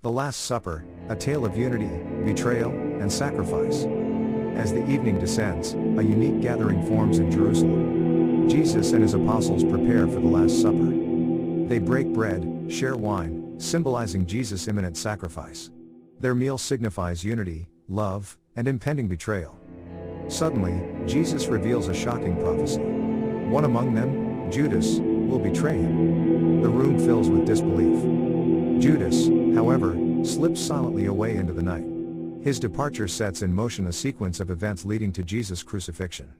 The Last Supper, a tale of unity, betrayal, and sacrifice. As the evening descends, a unique gathering forms in Jerusalem. Jesus and his apostles prepare for the Last Supper. They break bread, share wine, symbolizing Jesus' imminent sacrifice. Their meal signifies unity, love, and impending betrayal. Suddenly, Jesus reveals a shocking prophecy. One among them, Judas, will betray him. The room fills with disbelief. Judas, however, slips silently away into the night. His departure sets in motion a sequence of events leading to Jesus' crucifixion.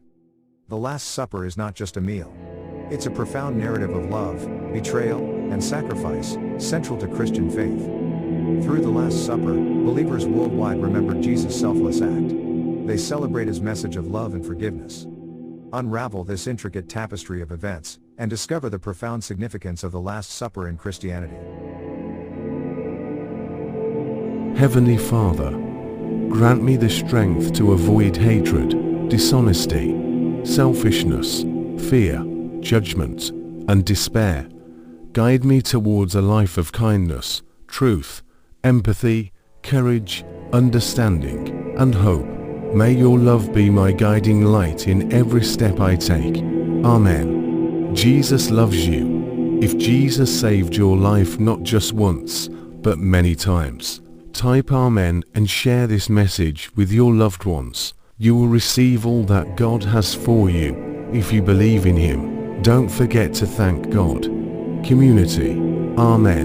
The Last Supper is not just a meal. It's a profound narrative of love, betrayal, and sacrifice, central to Christian faith. Through the Last Supper, believers worldwide remember Jesus' selfless act. They celebrate his message of love and forgiveness. Unravel this intricate tapestry of events, and discover the profound significance of the Last Supper in Christianity. Heavenly Father, grant me the strength to avoid hatred, dishonesty, selfishness, fear, judgment, and despair. Guide me towards a life of kindness, truth, empathy, courage, understanding, and hope. May your love be my guiding light in every step I take. Amen. Jesus loves you. If Jesus saved your life not just once, but many times, type Amen and share this message with your loved ones. You will receive all that God has for you if you believe in him. Don't forget to thank God. Community. Amen.